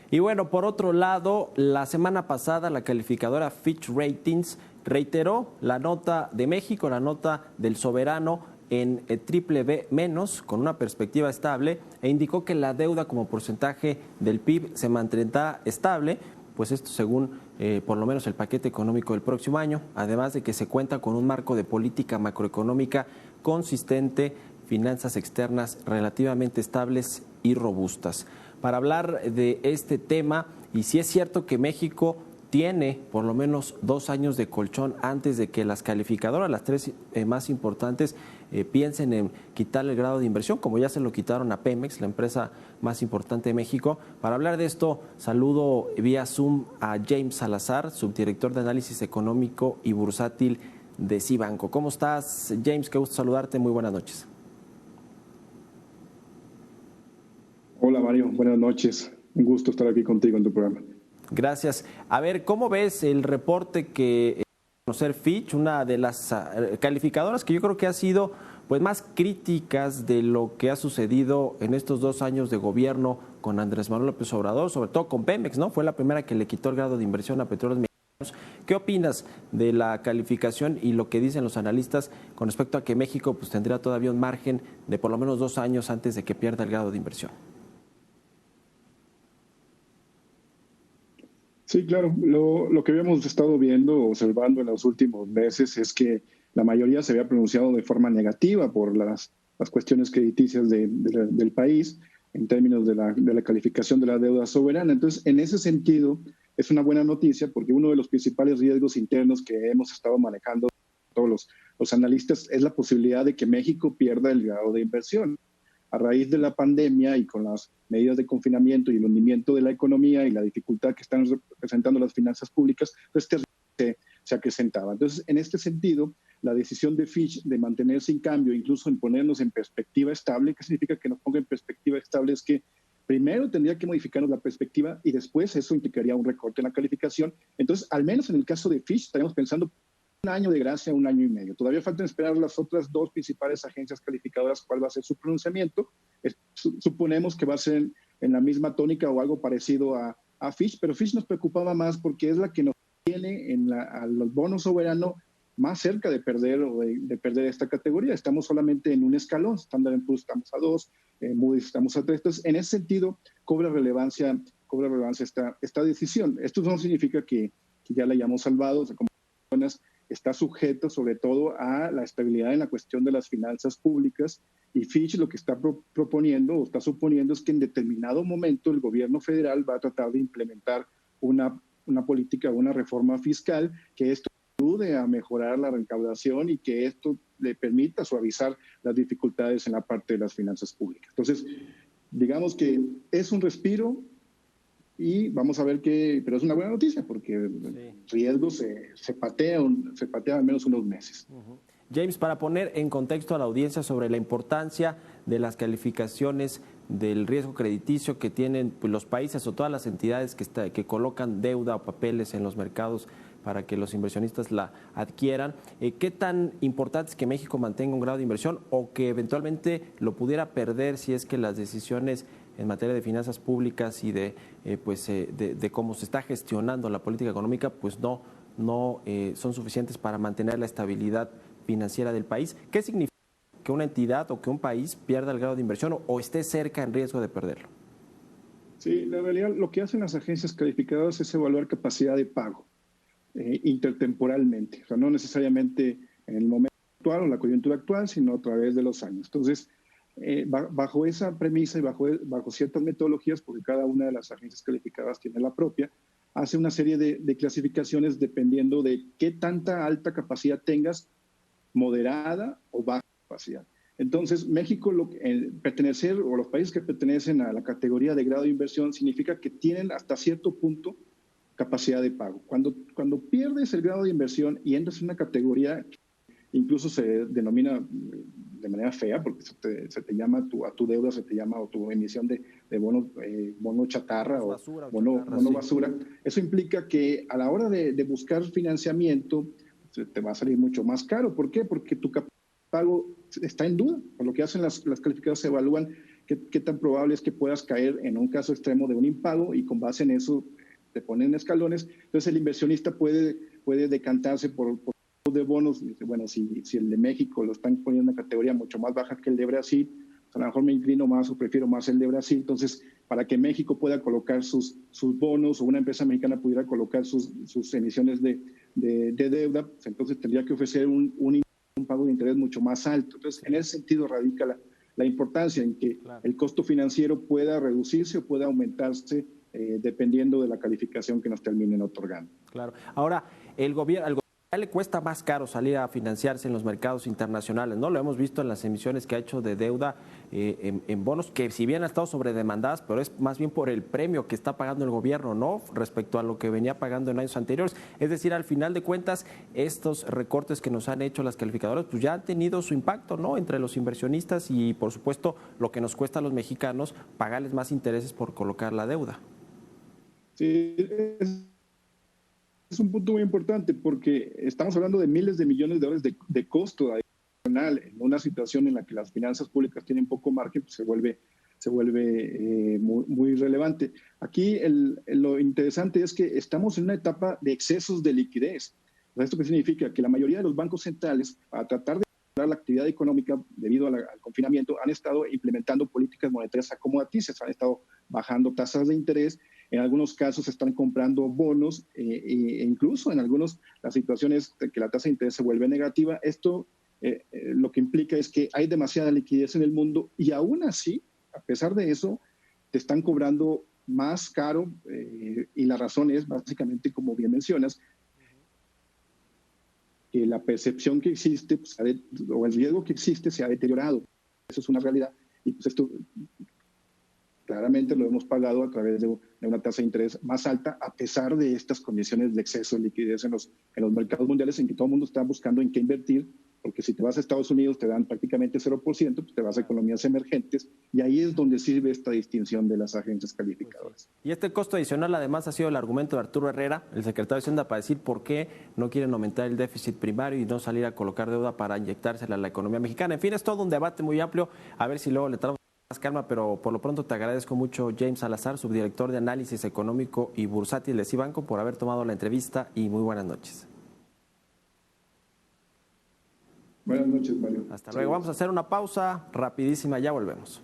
Y bueno, por otro lado, la semana pasada la calificadora Fitch Ratings reiteró la nota de México, la nota del soberano en triple B menos, con una perspectiva estable, e indicó que la deuda como porcentaje del PIB se mantendrá estable, pues esto según por lo menos el paquete económico del próximo año, además de que se cuenta con un marco de política macroeconómica consistente, finanzas externas relativamente estables y robustas. Para hablar de este tema, y si es cierto que México tiene por lo menos 2 años de colchón antes de que las calificadoras, las tres más importantes, piensen en quitarle el grado de inversión, como ya se lo quitaron a Pemex, la empresa más importante de México. Para hablar de esto, saludo vía Zoom a James Salazar, subdirector de análisis económico y bursátil de Cibanco. ¿Cómo estás, James? Qué gusto saludarte, muy buenas noches. Hola Mario, buenas noches. Un gusto estar aquí contigo en tu programa. Gracias. A ver, ¿cómo ves el reporte que conocer Fitch, una de las calificadoras que yo creo que ha sido pues más críticas de lo que ha sucedido en estos 2 años de gobierno con Andrés Manuel López Obrador, sobre todo con Pemex, ¿no? Fue la primera que le quitó el grado de inversión a Petróleos Mexicanos. ¿Qué opinas de la calificación y lo que dicen los analistas con respecto a que México pues tendría todavía un margen de por lo menos 2 años antes de que pierda el grado de inversión? Sí, claro. Lo que habíamos estado viendo, observando en los últimos meses es que la mayoría se había pronunciado de forma negativa por las cuestiones crediticias del país en términos de la calificación de la deuda soberana. Entonces, en ese sentido, es una buena noticia porque uno de los principales riesgos internos que hemos estado manejando todos los analistas es la posibilidad de que México pierda el grado de inversión. A raíz de la pandemia y con las medidas de confinamiento y el hundimiento de la economía y la dificultad que están representando las finanzas públicas, pues este riesgo se acrecentaba. Entonces, en este sentido, la decisión de Fitch de mantenerse en cambio, incluso en ponernos en perspectiva estable, ¿qué significa que nos ponga en perspectiva estable? Es que primero tendría que modificarnos la perspectiva y después eso implicaría un recorte en la calificación. Entonces, al menos en el caso de Fitch, estaríamos pensando 1 año de gracia, 1 año y medio. Todavía falta esperar las otras 2 principales agencias calificadoras cuál va a ser su pronunciamiento. Suponemos que va a ser en la misma tónica o algo parecido a Fitch, pero Fitch nos preocupaba más porque es la que nos tiene a los bonos soberanos más cerca de perder o de perder esta categoría. Estamos solamente en un escalón. Standard & Poor's estamos a 2, Moody's estamos a 3. Entonces, en ese sentido, cobra relevancia esta decisión. Esto no significa que ya la hayamos salvado. O sea, como está sujeto sobre todo a la estabilidad en la cuestión de las finanzas públicas, y Fitch lo que está proponiendo o está suponiendo es que en determinado momento el gobierno federal va a tratar de implementar una política, una reforma fiscal que esto ayude a mejorar la recaudación y que esto le permita suavizar las dificultades en la parte de las finanzas públicas. Entonces, digamos que es un respiro. Y vamos a ver pero es una buena noticia porque el riesgo se patea al menos unos meses. James, para poner en contexto a la audiencia sobre la importancia de las calificaciones del riesgo crediticio que tienen pues, los países o todas las entidades que colocan deuda o papeles en los mercados para que los inversionistas la adquieran, ¿qué tan importante es que México mantenga un grado de inversión o que eventualmente lo pudiera perder si es que las decisiones en materia de finanzas públicas y de cómo se está gestionando la política económica, pues no son suficientes para mantener la estabilidad financiera del país? ¿Qué significa que una entidad o que un país pierda el grado de inversión o esté cerca en riesgo de perderlo? Sí, la realidad, lo que hacen las agencias calificadoras es evaluar capacidad de pago intertemporalmente, o sea, no necesariamente en el momento actual o la coyuntura actual, sino a través de los años. Entonces, bajo esa premisa y bajo ciertas metodologías, porque cada una de las agencias calificadas tiene la propia, hace una serie de clasificaciones dependiendo de qué tanta alta capacidad tengas, moderada o baja capacidad. Entonces, México, pertenecer o los países que pertenecen a la categoría de grado de inversión significa que tienen hasta cierto punto capacidad de pago. Cuando pierdes el grado de inversión y entras en una categoría que incluso se denomina de manera fea, porque se te llama a tu deuda, se te llama o tu emisión de bono chatarra o bono basura. Eso implica que a la hora de buscar financiamiento te va a salir mucho más caro. ¿Por qué? Porque tu capacidad de pago está en duda. Por lo que hacen las calificadoras, se evalúan qué tan probable es que puedas caer en un caso extremo de un impago, y con base en eso te ponen escalones. Entonces el inversionista puede decantarse por de bonos. Dice, bueno, si el de México lo están poniendo en una categoría mucho más baja que el de Brasil, pues a lo mejor me inclino más o prefiero más el de Brasil. Entonces, para que México pueda colocar sus bonos, o una empresa mexicana pudiera colocar sus emisiones de deuda, pues entonces tendría que ofrecer un pago de interés mucho más alto. Entonces, en ese sentido radica la importancia en que el costo financiero pueda reducirse o pueda aumentarse dependiendo de la calificación que nos terminen otorgando. Claro. Ahora, al gobierno le cuesta más caro salir a financiarse en los mercados internacionales, ¿no? Lo hemos visto en las emisiones que ha hecho de deuda en bonos, que si bien han estado sobredemandadas, pero es más bien por el premio que está pagando el gobierno, ¿no? Respecto a lo que venía pagando en años anteriores. Es decir, al final de cuentas, estos recortes que nos han hecho las calificadoras, pues ya han tenido su impacto, ¿no? Entre los inversionistas y, por supuesto, lo que nos cuesta a los mexicanos pagarles más intereses por colocar la deuda. Sí, es un punto muy importante, porque estamos hablando de miles de millones de dólares de costo adicional en una situación en la que las finanzas públicas tienen poco margen. Pues se vuelve muy relevante. Aquí lo interesante es que estamos en una etapa de excesos de liquidez. ¿Esto qué significa? Que la mayoría de los bancos centrales, para tratar de la actividad económica debido al confinamiento, han estado implementando políticas monetarias acomodaticias, han estado bajando tasas de interés, en algunos casos están comprando bonos, e incluso en algunos las situaciones de que la tasa de interés se vuelve negativa. Esto lo que implica es que hay demasiada liquidez en el mundo, y aún así, a pesar de eso, te están cobrando más caro, y la razón es básicamente, como bien mencionas, que la percepción que existe, pues, o el riesgo que existe, se ha deteriorado. Eso es una realidad, y pues esto claramente lo hemos pagado a través de una tasa de interés más alta, a pesar de estas condiciones de exceso de liquidez en los mercados mundiales, en que todo el mundo está buscando en qué invertir, porque si te vas a Estados Unidos te dan prácticamente 0%, pues te vas a economías emergentes, y ahí es donde sirve esta distinción de las agencias calificadoras. Y este costo adicional además ha sido el argumento de Arturo Herrera, el secretario de Hacienda, para decir por qué no quieren aumentar el déficit primario y no salir a colocar deuda para inyectársela a la economía mexicana. En fin, es todo un debate muy amplio, a ver si luego le traemos más calma, pero por lo pronto te agradezco mucho, James Salazar, subdirector de Análisis Económico y Bursátil de Cibanco, por haber tomado la entrevista, y muy buenas noches. Buenas noches, Mario. Hasta luego. Vamos a hacer una pausa rapidísima, ya volvemos.